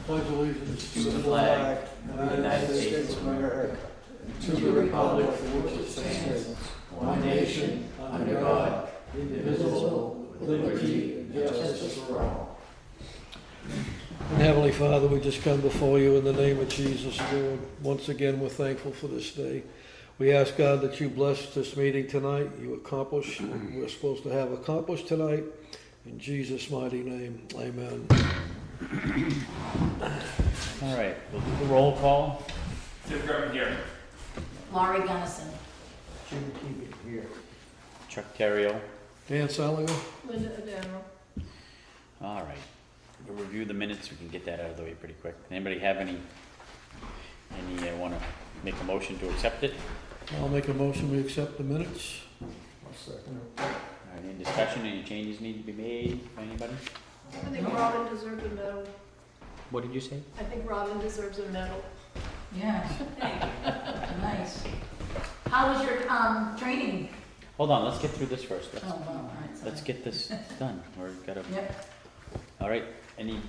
pledge allegiance to the flag of the United States of America, to the republic for which it stands, one nation, under God, indivisible, with liberty and justice for all. And Heavenly Father, we just come before you in the name of Jesus, Lord. Once again, we're thankful for this day. We ask, God, that you bless this meeting tonight. You accomplish what we're supposed to have accomplished tonight. In Jesus' mighty name, amen. All right, we'll do the roll call. Tim Griffin here. Laurie Gunnison. Jim Keegan here. Chuck Terrio. Dan Salinger. Linda Adamo. All right, we'll review the minutes. We can get that out of the way pretty quick. Anybody have any want to make a motion to accept it? I'll make a motion, we accept the minutes. I'll second it. All right, any discussion, any changes need to be made by anybody? I think Robin deserves a medal. What did you say? I think Robin deserves a medal. Yeah. Nice. How was your training? Hold on, let's get through this first. Oh, well, all right. Sorry. Let's get this done. We've got to. Yep. All right, since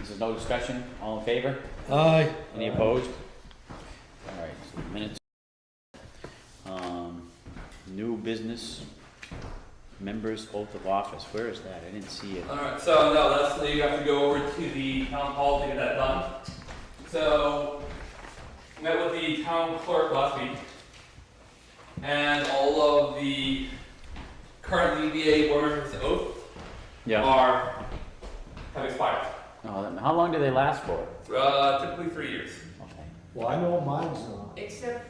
there's no discussion, all in favor? Aye. Any opposed? All right, so minutes. New business members oath of office. Where is that? I didn't see it. Alright, so no, that's, you have to go over to the town hall to get that done. So, met with the town clerk last week, and all of the current ZBA board members' oath have expired. Oh, how long do they last for? Typically 3 years. Okay. Well, I know mine's not. Except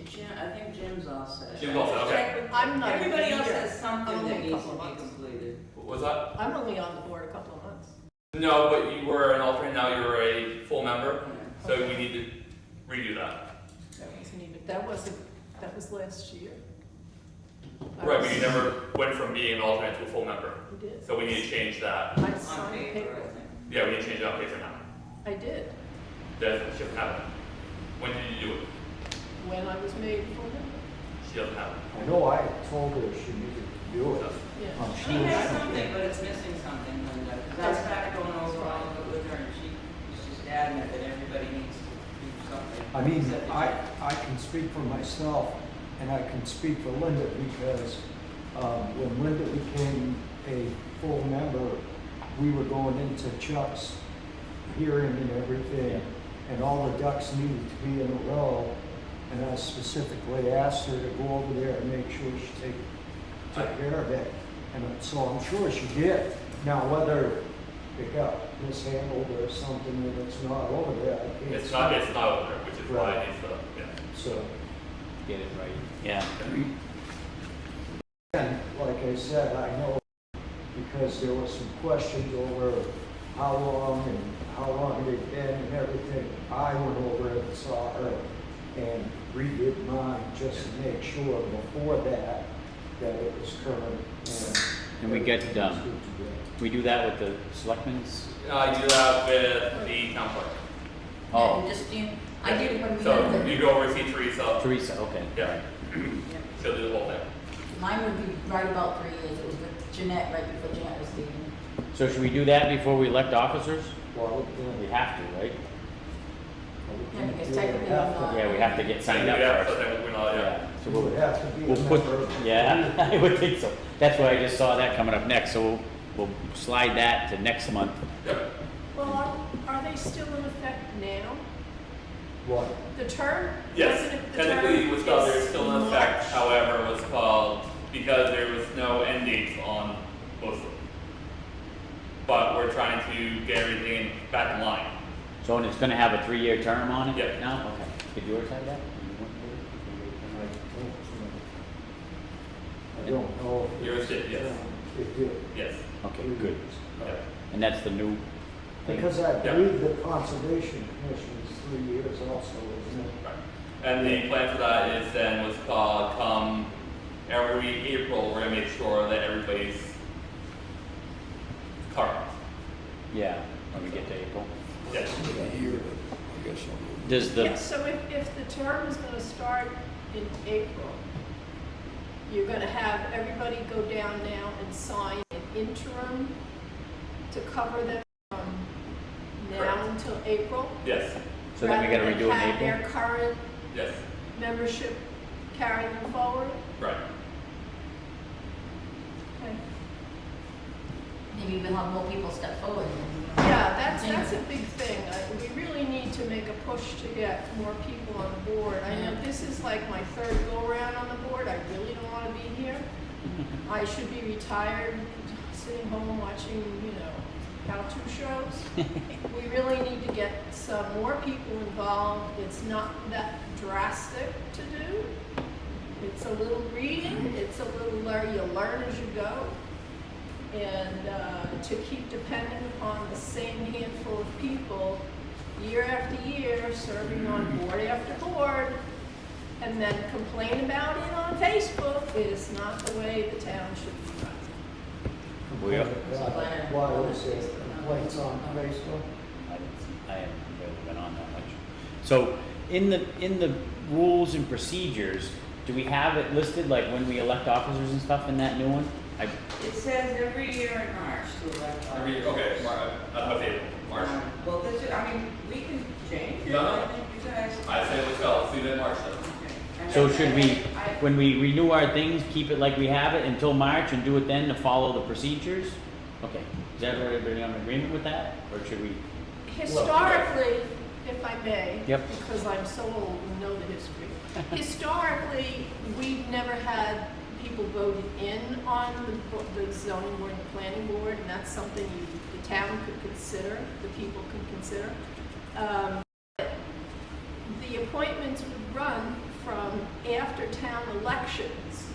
Jim, I think Jim's all set. Jim's all set, okay. I'm not. Everybody else here. has something I'm that only a needs to couple of be months. completed. What was that? I'm only on the board a couple of months. No, but you were an alternate, now you're a full member, so we need to redo that. That wasn't even, that was last year. Right, but you never went from being an alternate to a full member, We did. so we need to change that. I On signed paper, paper. I think. Yeah, we need to change it on paper now. I did, That shouldn't happen. When did you do it? when I was made full member. She doesn't have it. I know I told her she needed to do it. Yeah. I'm She sure has she something, did. but it's missing something, Linda, because I was back going over all of it with her, and she's just adamant that everybody needs to do something. I mean, Except the I can speak for myself, and I can speak for Linda, because when Linda became a full member, we were going into Chuck's hearing and everything, and all the ducks needed to be in a row, and I specifically asked her to go over there and make sure she took care of it, and so I'm sure she did. Now, whether it got mishandled or something, and it's not over there, I can't It's say. not over there, which is why Right. it needs to, yeah. So, Get it right. Yeah. and like I said, I know because there was some questions over how long it had been and everything. I went over and saw her and redid mine just to make sure before that it was current. And we get, everything was good to go. We do that with the selectmen's? I do that with the town clerk. Oh, And just, I did it when we So had the, you go over to see Teresa, Teresa, okay. yeah, she'll do the whole thing. mine would be right about 3 years. It was with Jeanette, right before Jeanette was leaving. So should we do that before we elect officers? Well, We have to, right? Yeah, because technically I'm not. Yeah, we have to get signed up Yeah, so first. then we're not, yeah. So You would we'll, have to be a we'll put, member. yeah, I would think so. That's why I just saw that coming up next, so we'll slide that to next month. Yep. Well, are they still in effect now? What? The term? Yes, wasn't it the term technically what's called, they're is still in effect, March? however, what's called, because there was no end dates on both of them. But we're trying to get everything back in line. So, and it's gonna have a 3-year term on it? Yeah. Now, okay. Did yours have that? I don't know. if Yours did, yes. It did. Yes. Okay, good. And that's the new thing? Because I Yeah. believe the Conservation Commission is 3 years also, isn't it? Right. And the plan for that is then what's called, come every April, we're gonna make sure that everybody's covered. Yeah, when we get to April. Yes. A year, I guess I'll. Does the, Yeah, so if the term is gonna start in April, you're gonna have everybody go down now and sign an interim to cover them from now until April. Yes, So then we gotta rather redo than it in have April? their current yes, membership carry them forward? right. Okay. Maybe we'll have more people step forward. Yeah, that's a big thing. We really need to make a push to get more people on the board. I know this is like my third go-around on the board. I really don't want to be here. I should be retired, sitting home watching, how-to shows. We really need to get some more people involved. It's not that drastic to do. It's a little reading, it's a little you learn as you go. And to keep depending upon the same handful of people year after year, serving on board after board, and then complain about it on Facebook is not the way the town should be run. Why was there complaints on Facebook? I haven't really been on that much. So in the rules and procedures, do we have it listed, like when we elect officers and stuff in that new one? It says every year in March to elect. Every year, okay, okay, March. Well, we can change it. No, no. I think you guys. I say let's go, let's do that in March then. Okay. So should we, I- when we renew our things, keep it like we have it until March and do it then to follow the procedures? Okay, is everybody on agreement with that, or should we? Historically, if I may, Yep. because I'm so old and know the history, historically, we've never had people voted in on the zoning board and the planning board, and that's something the town could consider, the people could consider. The appointments would run from after town elections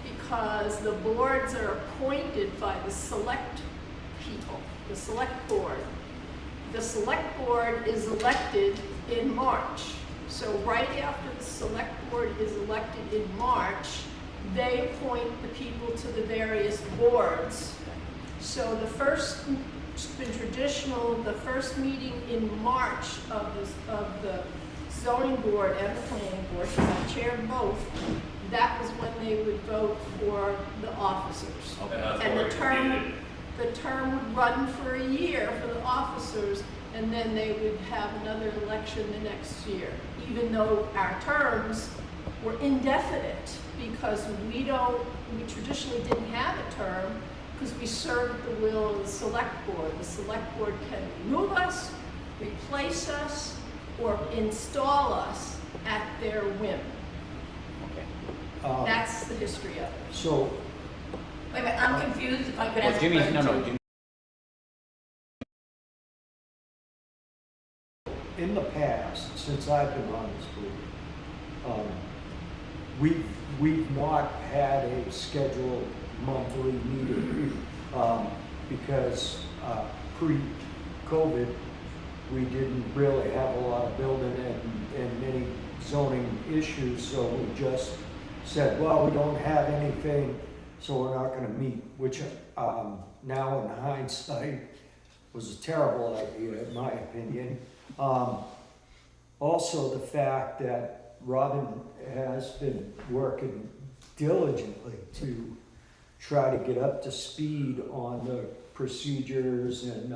because the boards are appointed by the select people, the select board. The select board is elected in March. So right after the select board is elected in March, they appoint the people to the various boards. So it's been traditional, the first meeting in March of the zoning board and the planning board, because I chaired both, that was when they would vote for the officers. And that's And what we're the term would run for a year for the officers, and then they would have another election the next year, even though our terms were indefinite, because we traditionally didn't have a term, because we served the will of the select board. The select board can remove us, replace us, or install us at their whim. Okay. That's the history of it. So, Wait a minute, I'm confused, if I could Well, ask a Jimmy's, question no, too. Jimmy. in the past, since I've been on this board, we've not had a scheduled monthly meeting, because pre-COVID, we didn't really have a lot of building and many zoning issues, so we just said, well, we don't have anything, so we're not gonna meet, which now in hindsight was a terrible idea, in my opinion. Also, the fact that Robin has been working diligently to try to get up to speed on the procedures and,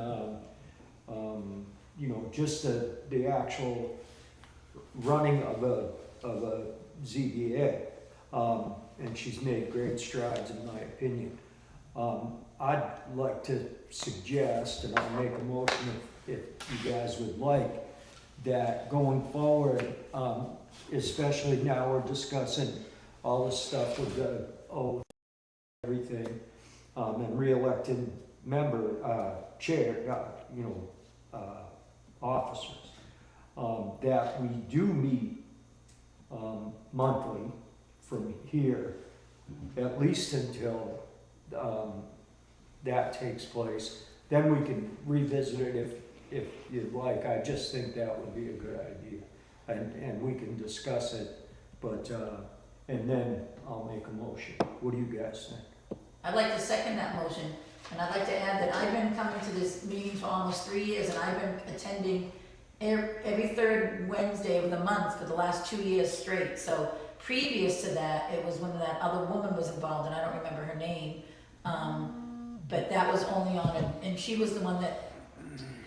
just the actual running of a ZBA. And she's made great strides, in my opinion. I'd like to suggest, and I'll make a motion if you guys would like, that going forward, especially now we're discussing all this stuff with the everything, and re-elected member, officers, that we do meet monthly from here, at least until that takes place. Then we can revisit it if you'd like. I just think that would be a good idea, and we can discuss it. But and then I'll make a motion. What do you guys think? I'd like to second that motion, and I'd like to add that I've been coming to this meeting for almost 3 years, and I've been attending every third Wednesday of the month for the last 2 years straight. So previous to that, it was when that other woman was involved, and I don't remember her name, but that was only on, and she was the one that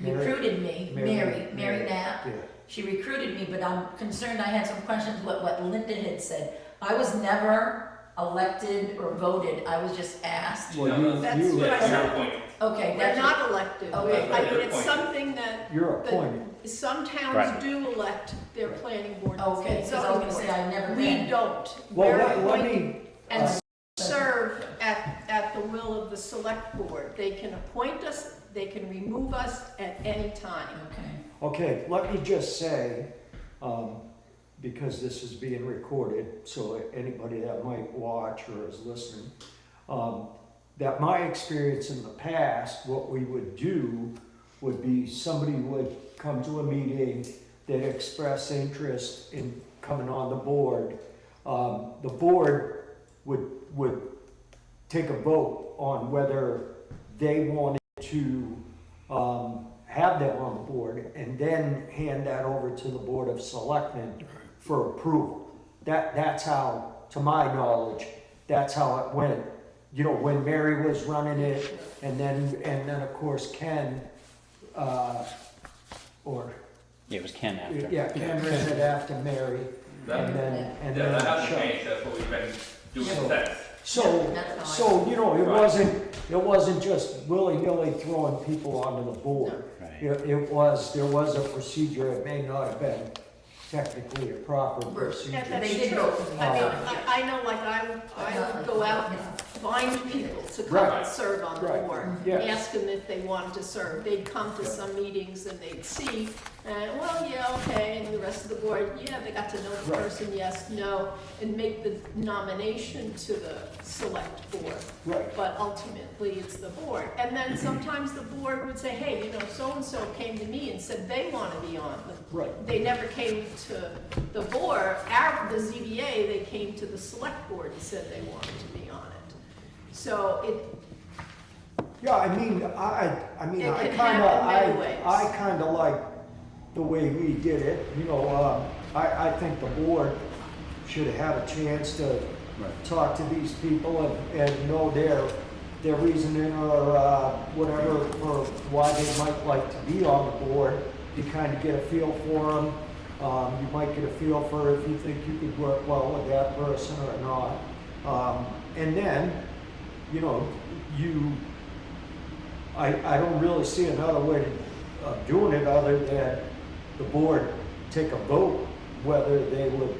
recruited me, Mary Knapp. Yeah. She recruited me, but I'm concerned, I had some questions what Linda had said. I was never elected or voted, I was just asked. Well, That's you, what I Yeah, said. you're appointed. Okay, We're that's not elected. Okay. I mean, You're it's appointed. something that you're appointed. some towns Right. do elect their planning board. Okay, and because I was gonna zoning say I've never board. We been. don't. Well, We're let appointed me, and serve at the will of the select board. They can appoint us, they can remove us at any time. okay, let me just say, because this is being recorded, so anybody that might watch or is listening, that my experience in the past, what we would do would be somebody would come to a meeting, they'd express interest in coming on the board. The board would take a vote on whether they wanted to have them on the board and then hand that over to the Board of Selectmen for approval. That's how, to my knowledge, that's how it went. You know, when Mary was running it, and then of course Ken, or, Yeah, it was Ken after. yeah, Ken ran it after Mary, That, and then yeah, that hasn't Chuck. changed, that's what we've been doing So- since. So, you know, it wasn't just willy-nilly throwing people onto the board. Right. There was a procedure, it may not have been technically a proper Yeah, procedure. that's They did true. vote for me. I mean, I know, like, I would go out and find people to come Right. and serve on the Right. board. Yes. Ask them if they wanted to serve. They'd come to Yeah. some meetings and they'd see, and, well, yeah, okay, and the rest of the board, yeah, they got to know the Right. person, yes, no, and make the nomination to the select board. Right, But ultimately, it's the board. And then sometimes the board would say, hey, you know, so-and-so came to me and said they want to be on the right. they never came to the board, the ZBA, they came to the select board and said they wanted to be on it. So Yeah, I mean, I It can kinda, happen many ways. I kinda like the way we did it, you know, I think the board should have had a chance to talk to these people and know their reasoning or, whatever, for why they might like to be on the board. You kinda get a feel for them, you might get a feel for if you think you could work well with that person or not. And then, you know, I don't really see another way of doing it other than the board take a vote whether they would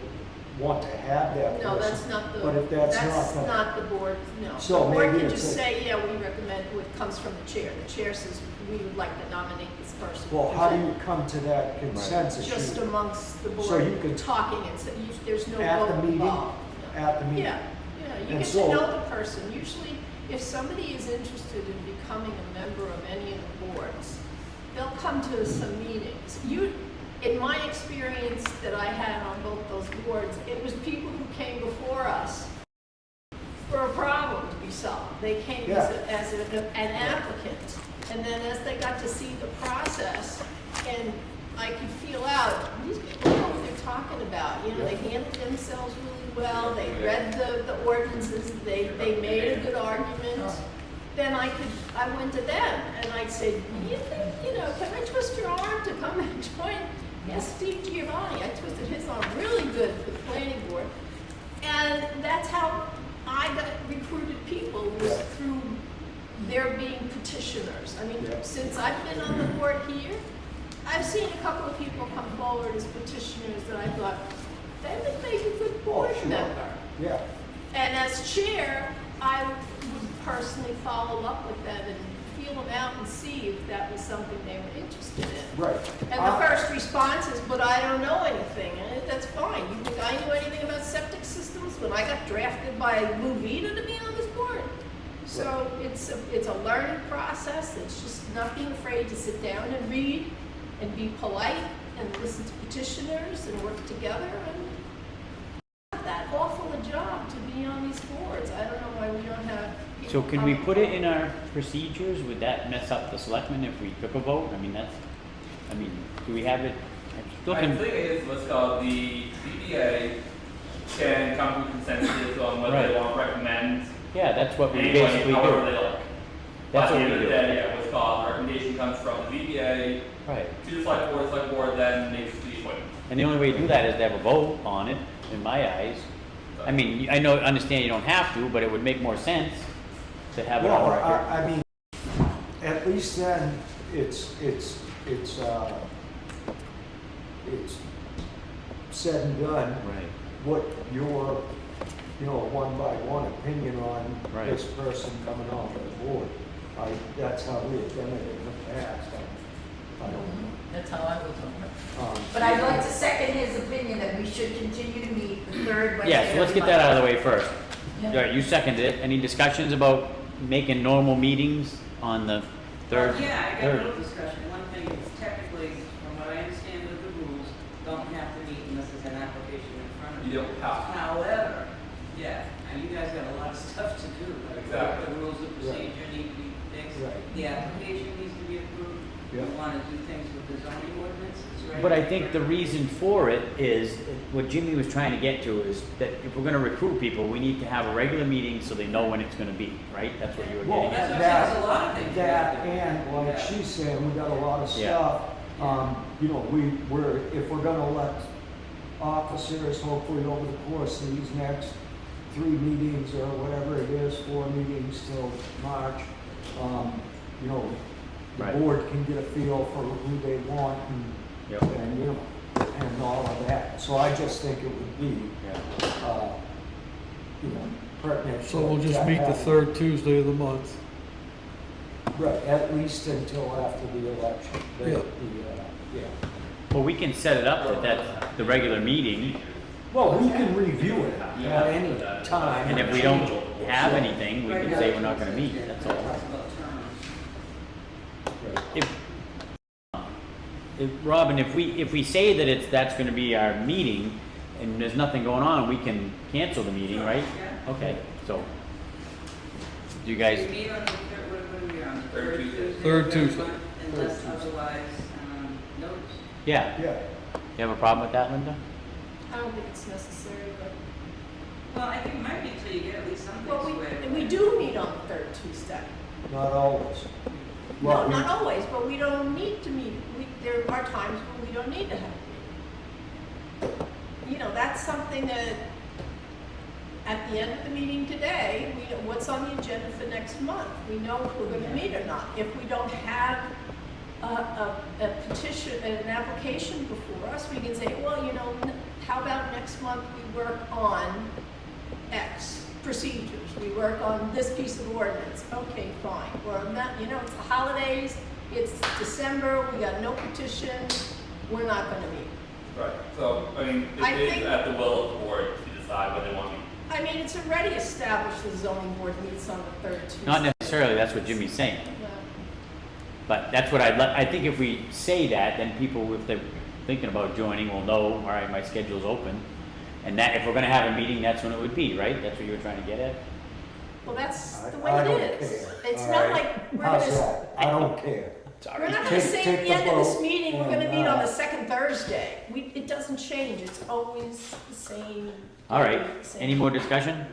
want to have that person. no, that's not the, But if that's not the- the board, no. So The board maybe can it's just a- say, yeah, we recommend, it comes from the chair. The chair says, we would like to nominate this person. Well, how do you come to that consensus? Just amongst the So you board, can- talking, and there's no At the vote meeting? involved. No. At the meeting? Yeah, you And get to so- know the person. Usually, if somebody is interested in becoming a member of any of the boards, they'll come to some meetings. In my experience that I had on both those boards, it was people who came before us for a problem to be solved. They came as an applicant, and then as they got to see the process, and I could feel out, these people know what they're talking about. You know, they handled themselves really well, they read the ordinances, they made a good argument. Then I went to them, and I'd say, do you think, you know, can I twist your arm to come and join? Yes, Steve Giovanni, I twisted his arm really good for the planning board. And that's how I got recruited people, was through their being petitioners. I mean, Yeah. since I've been on the board here, I've seen a couple of people come forward as petitioners that I thought, they would make a good board Oh, sure. member. Yeah, And as chair, I would personally follow up with them and feel them out and see if that was something they were interested in. right. And the first response is, but I don't know anything. And that's fine. You think I knew anything about septic systems when I got drafted by Lou Vida to be on this board? So it's a learning process. It's just not being afraid to sit down and read and be polite and listen to petitioners and work together. And not that awful a job to be on these boards. I don't know why we don't have people. So can we come put it in forward. our procedures? Would that mess up the selectmen if we took a vote? Do we have it? I'm The looking, thing is, what's called the ZBA can come to consensus on whether they Right. want to recommend yeah, that's what we anybody, basically however do. they like. That's At what the we end of do. the day, yeah, what's the recommendation comes from the ZBA Right. to the select board then makes the appointment. And the only way to do that is to have a vote on it, in my eyes. I mean, I know, understand you don't have to, but it would make more sense to have it on Well, record. I mean, at least then it's said and done. Right. What your, one by one opinion on Right. this person coming on the board. That's how we have done it in the past. I don't know. That's how I would do it. Um, But I'd like to second his opinion that we should continue to meet the third Wednesday. Yeah, so let's of the get that out of the month. way first. Yeah. All right, you seconded it. Any discussions about making normal meetings on the third? Well, yeah, I got a third? little discussion. One thing is technically, from what I understand with the rules, don't have to meet unless there's an application in front of You you. don't have to. However, yeah, and you guys got a lot of stuff to do. Like Exactly. The rules of procedure need to be fixed. Right. The application needs to be approved. Yeah. You want to do things with the zoning ordinances, right? But I think the reason for it is, what Jimmy was trying to get to is that if we're gonna recruit people, we need to have a regular meting so they know when it's gonna be, right? That's what you were Well, getting at. That's what I'm saying, there's a lot of things. you have That to do. and like Yeah. she's saying, we got a lot of Yeah. stuff. If we're gonna elect officers, hopefully over the course of these next 3 meetings or whatever it is, 4 meetings till March, the Right. board can get a feel for who they want Yep. and all of that. So I just think it would be, Yeah. pertinent. So we'll just to meet the have- third Tuesday of the month. Right, at least until after the election. Yeah. Yeah. Well, we can set it up that that's the regular meeting, Well, we can review it Yeah. at any time. and if we don't have anything, we Right can now, say we're not gonna meet, that's all. Talks about terms. Robin, if we say that that's gonna be our meeting, and there's nothing going on, we can cancel the meeting, right? Yeah. Okay, so, do you We guys, meet on the third, what are we on? The Third Tuesday. Third of Tuesday. month, Unless otherwise, noticed. yeah, Yeah, you have a problem with that, Linda? I don't think it's necessary, but, Well, I think it might be until you get at least something well, squared and we away. do meet on the third Tuesday. not always. No, Well, not always, but we don't need to meet, there are times when we don't need to have a meeting. That's something that, at the end of the meeting today, we know what's on the agenda for next month. We know if we're gonna meet or not. If we don't have a petition, an application before us, we can say, well, how about next month we work on X procedures, we work on this piece of ordinance, okay, fine. Or not, it's the holidays, it's December, we got no petition, we're not gonna meet. Right, so, I mean, I it think- is at the will of the board to decide whether they want to. I mean, it's already established the zoning board meets on the third Tuesday. Not necessarily, that's what Jimmy's saying, Well, but that's what I think if we say that, then people, if they're thinking about joining, will know, all right, my schedule's open. And that, if we're gonna have a meeting, that's when it would be, right? That's what you were trying to get at? Well, that's the I way don't it is. care. It's All not right. like we're How's gonna, that? I don't care. we're not gonna Take- say take at the the end of this vote meeting, we're gonna and, meet on the second Thursday. It doesn't change, it's always the same. All right, same- any more discussion?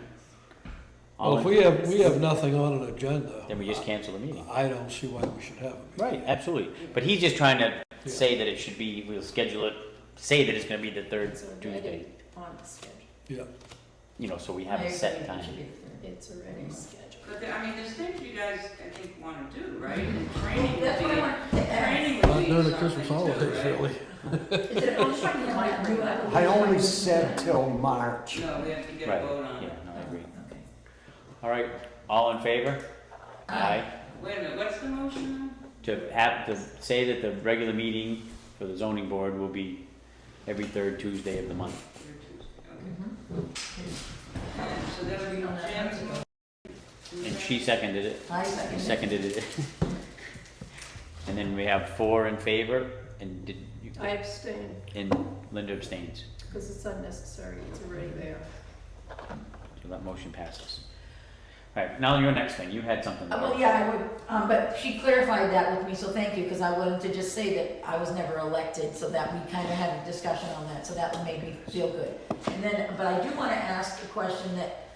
All Well, if in- we have nothing on an agenda, Then we just cancel the meeting. I don't see why we should have it. Right, absolutely. But he's just trying to say that it should be, we'll schedule it, say that it's gonna be the third It's already Tuesday. on the schedule. Yeah. So we have I a set agree, it time. should be the third. It's already scheduled. But there's things you guys, I think, wanna do, right? And training would That's what I be, want to ask. training Not would be during the something Christmas too, holidays, right? really. Is it a contract you might do? I only said till March. No, we have to get Right, a vote on yeah, it. no, I agree. Okay. All right, all in favor? Aye. Wait a minute, what's the motion To say that the regular meeting for the zoning board will be every third Tuesday of the month. now? Okay. And so that'll be Jim's motion. And she seconded it. I second it. Seconded it. And then we have 4 in favor, and did you, I abstain, and Linda abstains. because it's unnecessary, it's already there. So that motion passes. All right, now your next thing, you had something. Well, yeah, I would, but she clarified that with me, so thank you, because I wanted to just say that I was never elected, so that we kind of had a discussion on that, so that made me feel good. And then, but I do want to ask a question that,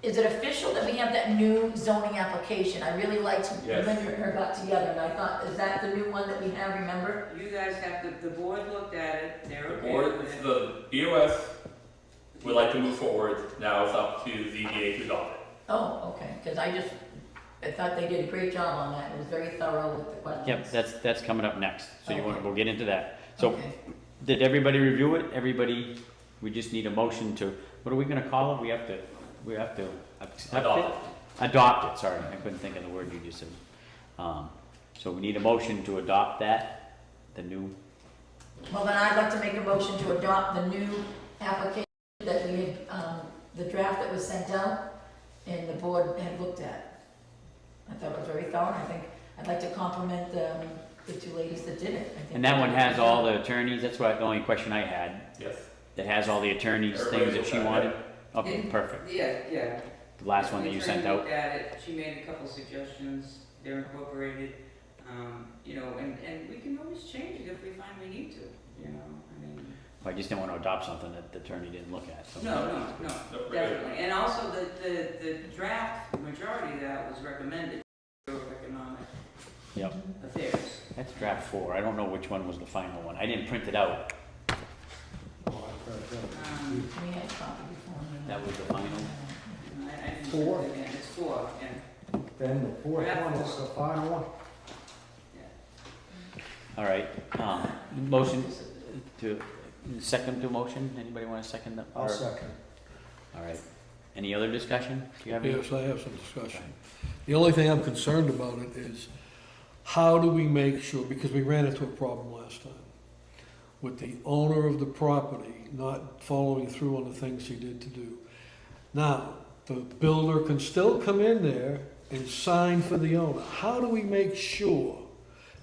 is it official that we have that new zoning application? I really liked Yes. Linda and her got together, and I thought, is that the new one that we have, remember? You guys have to, the board looked at it, they're The okay board, with it. the BOS would like to move forward, now it's up to ZBA to adopt it. Oh, okay, because I thought they did a great job on that, it was very thorough with the questions. Yep, that's coming up next, so you want, we'll get into that. So, Okay. did everybody review it? Everybody, we just need a motion to, what are we gonna call it? We have to accept it? Adopt it. Adopt it, sorry, I couldn't think of the word you just said. So we need a motion to adopt that, the new, Well, then I'd like to make a motion to adopt the new application that we had, the draft that was sent out and the board had looked at. I thought it was very thorough, and I think, I'd like to compliment the two ladies that did it. I think and that they one did a has good all job. the attorneys, that's what, the only question I had, Yes. that has all the attorneys, things Everybody that she looked at wanted? it. Okay, perfect. Yeah. The last one that you sent The out? attorney looked at it, she made a couple suggestions, they're incorporated, you know, and we can always change it if we find we need to, you know, I mean. I just didn't want to adopt something that the attorney didn't look at, so. No, No, definitely, and also the draft, majority of that was recommended for economic Yep, affairs. that's draft 4, I don't know which one was the final one, I didn't print it out, Oh, I've heard that. We had a copy before. that was the final. I didn't. Four? Again, it's 4, yeah. Then the fourth one is the final one? All right, motion to, second to motion, anybody want to second that? I'll Or- second. All right, any other discussion? Do you have any? Yes, I have some discussion. The only thing I'm concerned about it is, how do we make sure, because we ran into a problem last time, with the owner of the property not following through on the things he did to do. Now, the builder can still come in there and sign for the owner. How do we make sure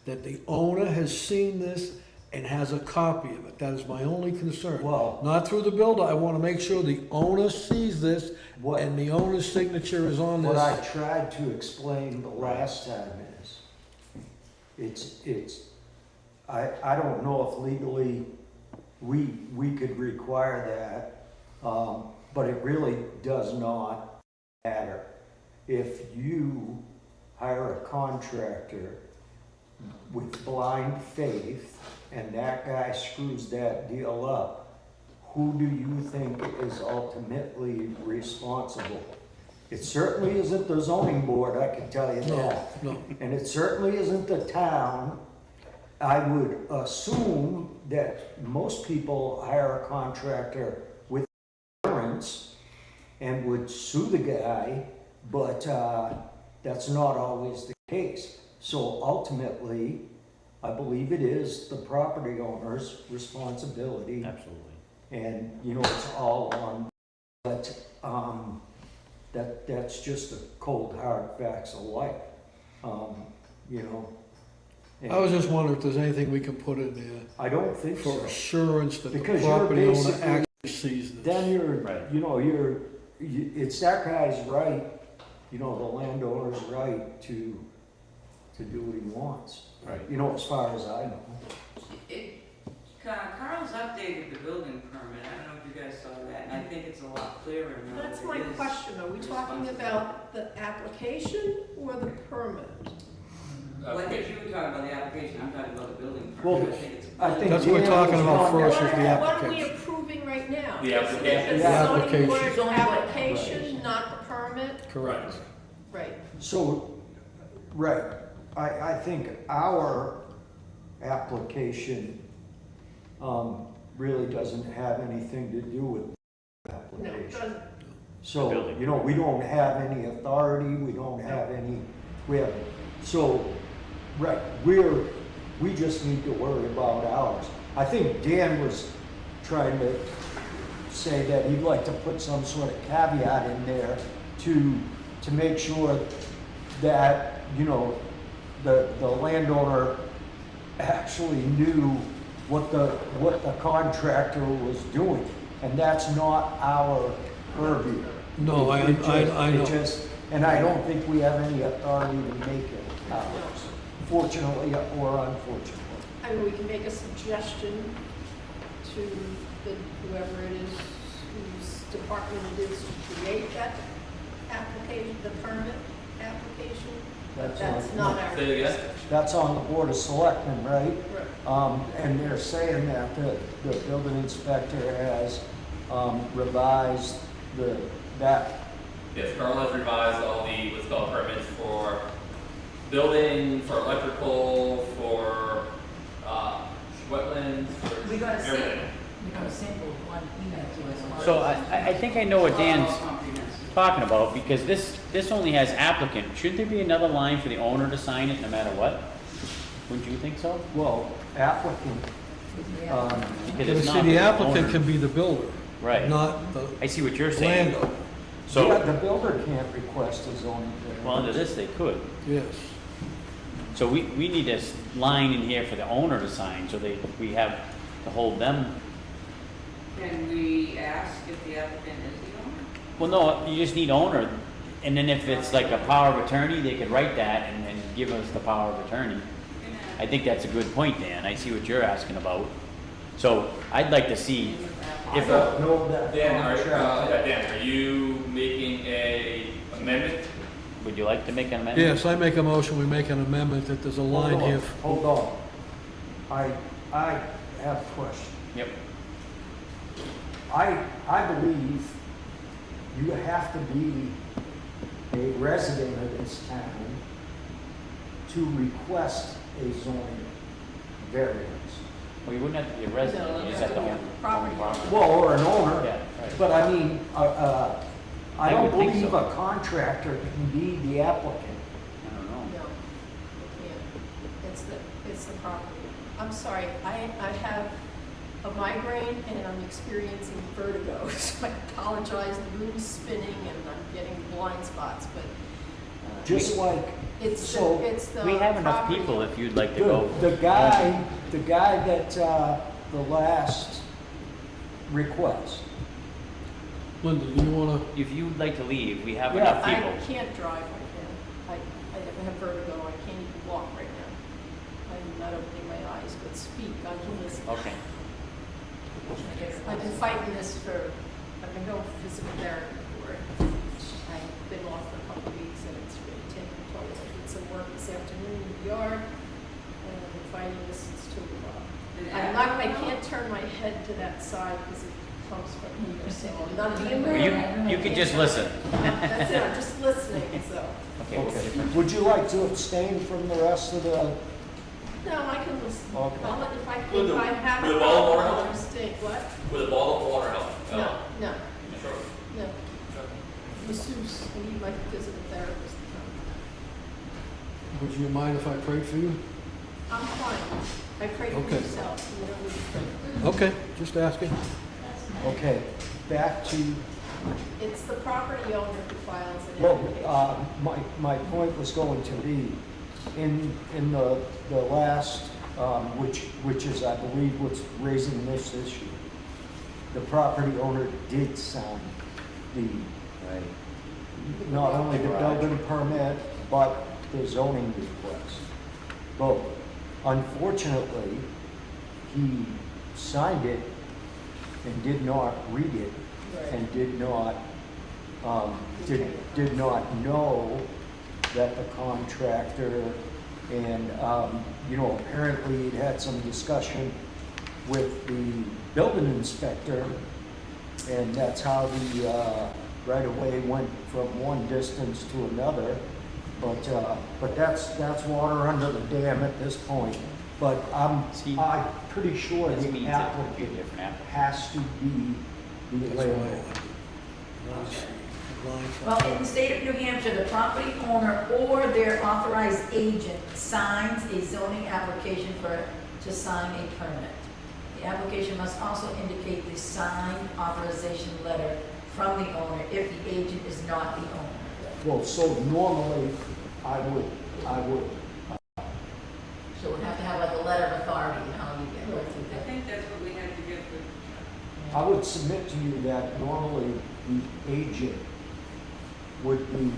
that the owner has seen this and has a copy of it? That is my only concern. Well, Not through the builder, I wanna make sure the owner sees this what, and the owner's signature is on what I this. tried to explain the last time is, I don't know if legally we could require that, but it really does not matter. If you hire a contractor with blind faith and that guy screws that deal up, who do you think is ultimately responsible? It certainly isn't the zoning board, I can tell you that. No, And it certainly isn't the town. I would assume that most people hire a contractor with insurance and would sue the guy, but that's not always the case. So ultimately, I believe it is the property owner's responsibility, Absolutely. and, you know, it's all on, but that's just the cold, hard facts of life, you know. I was just wondering if there's anything we can put in there I don't think for so. assurance that the Because you're property owner basically- actually sees this. Then you're, Right. you know, it's that guy's right, you know, the landowner's right to do what he wants. Right. You know, as far as I know. Carl's updated the building permit, I don't know if you guys saw that, and I think it's a lot clearer now. That's It my is question, are we talking about the application or the permit? Well, I think you were talking about the application, I'm talking about the building Well, permit. I think it's. I think That's what we're Dan talking was about wrong. first, is the What are we application. approving right now? The application. The The zoning application. board Zoning board. application, not the permit? Correct. Right. So, right, I think our application, really doesn't have anything to do with the No, it application. doesn't. So, building. you know, we don't have any authority, we don't have any, so, right, we just need to worry about ours. I think Dan was trying to say that he'd like to put some sort of caveat in there to make sure that, you know, the landowner actually knew what the contractor was doing, and that's not our purview. No, I It know. just, and I don't think we have any authority to make it ours, fortunately or unfortunately. I mean, we can make a suggestion to whoever it is, whose department it is to create that application, the permit application, but That's that's not our. Say it again? That's on the Board of Selectmen, right? Right. And they're saying that the building inspector has revised that. Yes, Carl has revised all the, what's called permits for building, for electrical, for, wetlands, for We got a sample, everything. we got a sample, one email to us. So I think I know what Dan's All comprehensive. talking about, because this only has applicant. Shouldn't there be another line for the owner to sign it no matter what? Wouldn't you think so? Well, applicant, Because You it's see, not the the applicant owner. can be the builder, Right. not the I see what you're saying. landowner. So, yeah, the builder can't request a zoning variance. well, under this, they could. Yes. So we need a line in here for the owner to sign, so we have to hold them. Can we ask if the applicant is the owner? Well, no, you just need owner, and then if it's like a power of attorney, they could write that and give us the power of attorney. I think that's a good point, Dan. I see what you're asking about. So I'd like to see I if, don't know that Dan, contract. Dan, are you making a amendment? would you like to make an amendment? Yes, I make a motion, we make an amendment that there's a line here. Hold on. I have a question. Yep. I believe you have to be a resident of this town to request a zoning variance. Well, you wouldn't have to be a resident, you just have to own Property. property. Well, or an owner, Yeah, right. but I mean, I I don't would think believe so. a contractor can be the applicant. I don't know. No, it can't. It's the property. I'm sorry, I have a migraine and I'm experiencing vertigo, so I apologize, the room's spinning and I'm getting blind spots, but. Just like, It's so the We have enough property. people if you'd like to go. the guy that, the last request, Linda, do you wanna, If you'd like to leave, we have Yeah. enough I people. can't drive right now. I have vertigo, I can't even walk right now. I'm not opening my eyes, but speak, I can listen. Okay. I've been fighting this I've been going for physical therapy for it. I've been off for a couple of weeks and it's really taking a toll. I did some work this afternoon in the yard and I've been fighting this since 2 o'clock. I can't turn my head to that side because it comes from here, so I'm not being Well, rude. you could just listen. That's it, I'm just listening, so. Okay, we'll see. okay. Would you like to abstain from the rest of the, No, I can listen. Okay. If With the- I have with a the ball of problem, water? I'll stay. What? With a bottle of water help? No, no, Sure. no. Masseuse, I need my physical therapist. would you mind if I prayed for you? I'm fine. I pray for Okay. yourself. You don't need to pray. Okay, just asking. okay, back to, It's the property owner who files an well, application. my point was going to be, in the last, which is, I believe, what's raising this issue, the property owner did sign the, not only the building permit, but the zoning request. Both. Unfortunately, he signed it and did not read it and did not know that the contractor and, apparently he'd had some discussion with the building inspector, and that's how the right-of-way went from one distance to another. But that's water under the dam at this point. But I'm pretty sure This the means it could be a applicant different applicant. has to be the That's why I landlord. wanted a line for- Well, in the state of New Hampshire, the property owner or their authorized agent signs a zoning application to sign a permit. The application must also indicate the signed authorization letter from the owner if the agent is not the owner. Well, so normally, I would, So we'll have to have like a letter of authority, how you get, go through I that. think that's what we had to get for. I would submit to you that normally the agent would be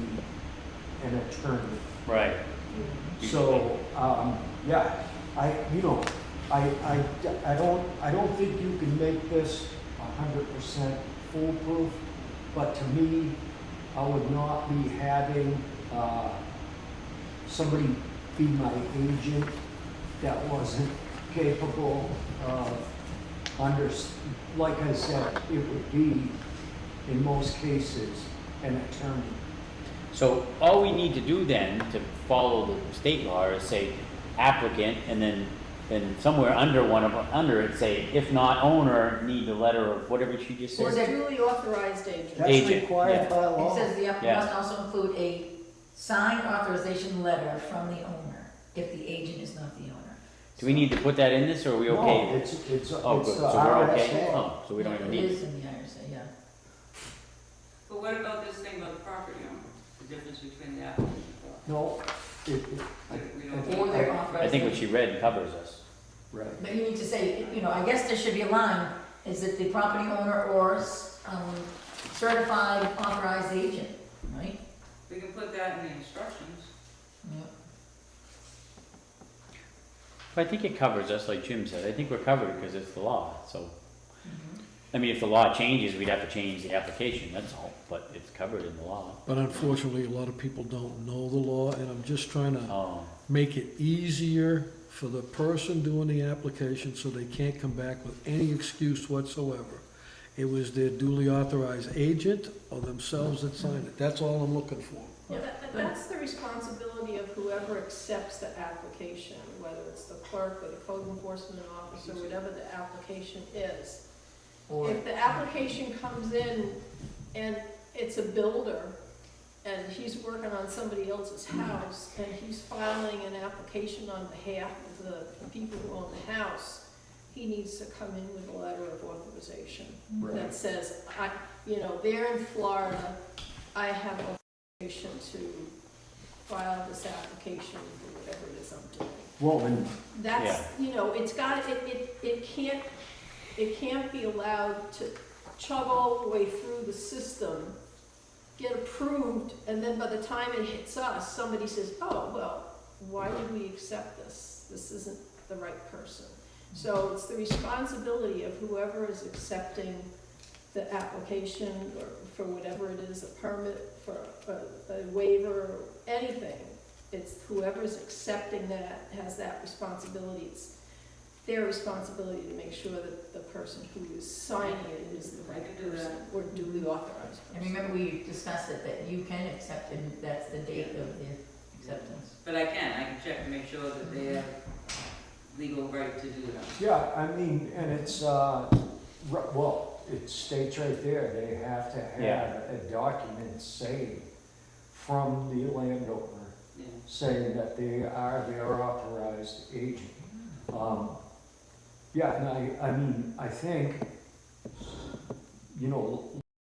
an attorney. Right. So, yeah, I don't think you can make this 100% foolproof, but to me, I would not be having, somebody be my agent that wasn't capable of like I said, it would be, in most cases, an attorney. So all we need to do then to follow the state law is say applicant, and then somewhere under it say, if not owner, need the letter of whatever she just Or said. duly authorized agent. That's Agent, required yeah. by It law. says the applicant Yeah. must also include a signed authorization letter from the owner, if the agent is not the owner. Do we need to put that in this, or are we No, okay? it's Oh, good, so we're okay? Oh, so we don't even need It it. is in the IRS, yeah. But what about this thing about the property owner? The difference between the applicant and the property? No, We don't Or their I authorized think what agent. she read covers us. right. But you need to say, you know, I guess there should be a line, is it the property owner or certified authorized agent, right? We can put that in the instructions. Yeah. But I think it covers us, like Jim said. I think we're covered because it's the law, so. Mhm. I mean, if the law changes, we'd have to change the application, that's all, but it's covered in the law. But unfortunately, a lot of people don't know the law, and I'm just trying to Oh, make it easier for the person doing the application so they can't come back with any excuse whatsoever. It was their duly authorized agent or themselves that signed it. That's all I'm looking for. Well, that's the responsibility of whoever accepts the application, whether it's the clerk or the code enforcement officer, whatever the application is. Or, If the application comes in and it's a builder and he's working on somebody else's house and he's filing an application on behalf of the people who own the house, he needs to come in with a letter of authorization that says, they're in Florida, I have authorization to file this application for whatever it is I'm doing. Well, and That's, it can't be allowed to chug all the way through the system, get approved, and then by the time it hits us, somebody says, oh, well, why did we accept this? This isn't the right person. So it's the responsibility of whoever is accepting the application or for whatever it is, a permit, for a waiver, anything. It's whoever's accepting that has that responsibility. It's their responsibility to make sure that the person who is signing it is the right person or duly authorized and person. remember we discussed it, that you can accept it, that's the date of the acceptance. But I can check to make sure that they have legal right to do that. yeah, I mean, and it's, well, it states right there, they have to Yeah. have a document saying from the landowner, Yeah. saying that they are their authorized agent. Yeah, and I mean, I think,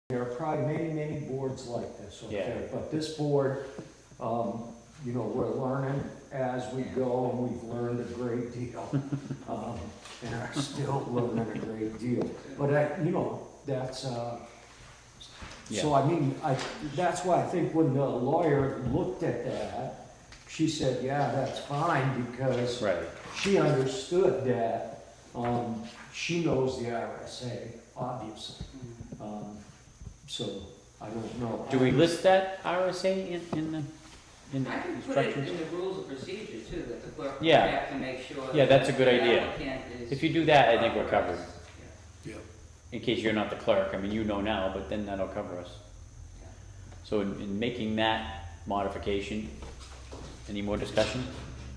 there are probably many boards like this, okay? Yeah. But this board, we're learning as we go, and we've learned a great deal. And are still learning a great deal. But that's, Yeah. so I mean, that's why I think when the lawyer looked at that, she said, yeah, that's fine, because right. she understood that, she knows the RSA, obviously. So, I don't know. Do we list that RSA in the I can put it instructions? in the rules of procedure too, that the clerk will Yeah. have to make sure. Yeah, that's a good that the idea. applicant is If you do that, I think we're covered. authorized. Yeah. In case you're not the clerk, I mean, you know now, but then that'll cover us. So in making that modification, any more discussion?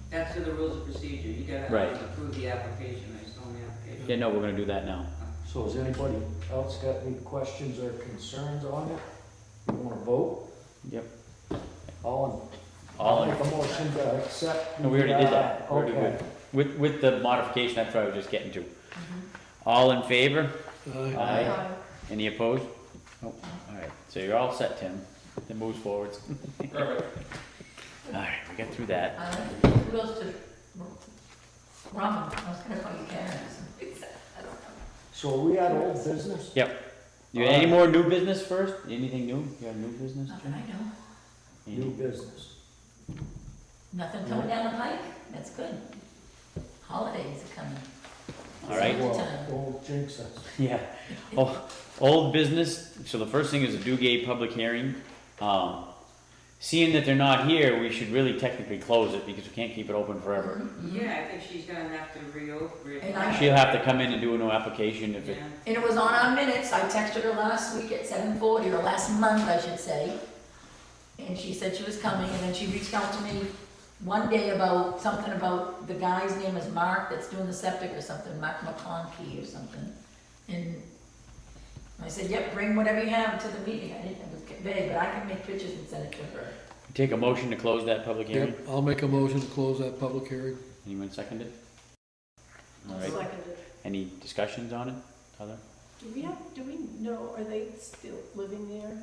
That's in the rules of procedure, you gotta Right. approve the application, I still in the application. Yeah, no, we're gonna do that now. So has anybody else got any questions or concerns on it? You wanna vote? Yep. All All in, make a motion to accept. no, we already did that. We're already Okay. good. With the modification, that's what I was just getting to. All in favor? Aye. Any opposed? Oh, all right, so you're all set, Tim. It moves forwards. Perfect. All right, we got through that. Who goes to Robin? I was gonna call you Karen. I don't know. So are we at old business? You got any more new business first? Anything new? You have new business, Not that Jim? I know. New Any- business. Nothing coming down the pike? That's good. Holidays are coming. All right. Good Well, time. don't jinx us. Yeah. Oh, old business. So the first thing is a Duguay public hearing. Seeing that they're not here, we should really technically close it because we can't keep it open forever. Yeah, I think she's gonna have to reopen. And I- She'll have to come in and do a new application if it, Yeah. And it was on our minutes, I texted her last week at 7:40, or last month, I should say. And she said she was coming, and then she reached out to me one day about, something about, the guy's name is Mark, that's doing the septic or something, Mark McConkey or something. And I said, yep, bring whatever you have to the meeting, I didn't, it was vague, but I can make pictures and send it to her. take a motion to close that public hearing. Yep, I'll make a motion to close that public hearing. Anyone second it? All right, Seconded. any discussions on it, Heather? Do we know, are they still living there?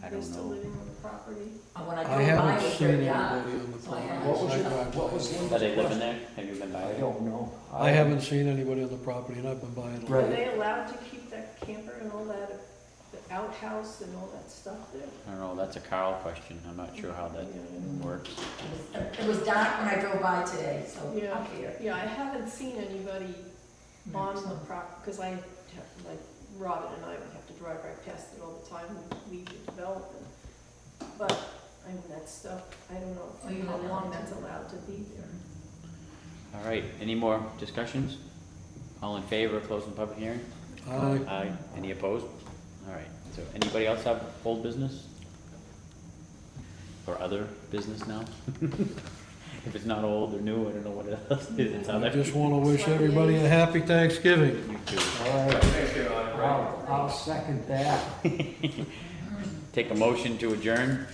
I Are they don't still know. living on the property? When I I drove by, haven't it was seen her anybody yard. on the So I property. had- What was I your- drive what by was it. the- Are they living there? Have you been by I it? don't know. I haven't seen anybody on the property, and I've been by it. Right. Are they allowed to keep that camper and all that, the outhouse and all that stuff there? I don't know, that's a Carl question, I'm not sure how that works. It was dark when I drove by today, so Yeah. up here. Yeah, I haven't seen anybody on the prop, because like Robin and I would have to drive right past it all the time when we leave the development. But, I mean, that stuff, I don't know Oh, you how don't know. long that's allowed to be there. All right, any more discussions? All in favor of closing the public hearing? Aye. Aye. Any opposed? All right, so anybody else have old business? Or other business now? If it's not old or new, I don't know what else is, it's I other. just wanna wish everybody a happy Thanksgiving. You too. All right, Thanks, Caroline. I'll second that. Take a motion to adjourn,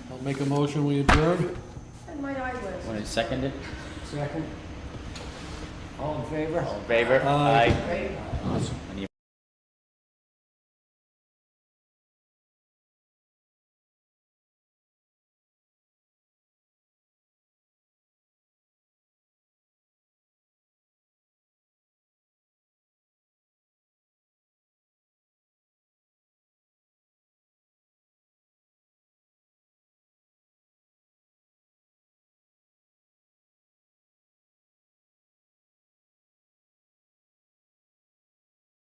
I'll make a motion, we adjourn. And my eyelash. want to second it? Second. All in favor? All in favor? Aye. Great. Any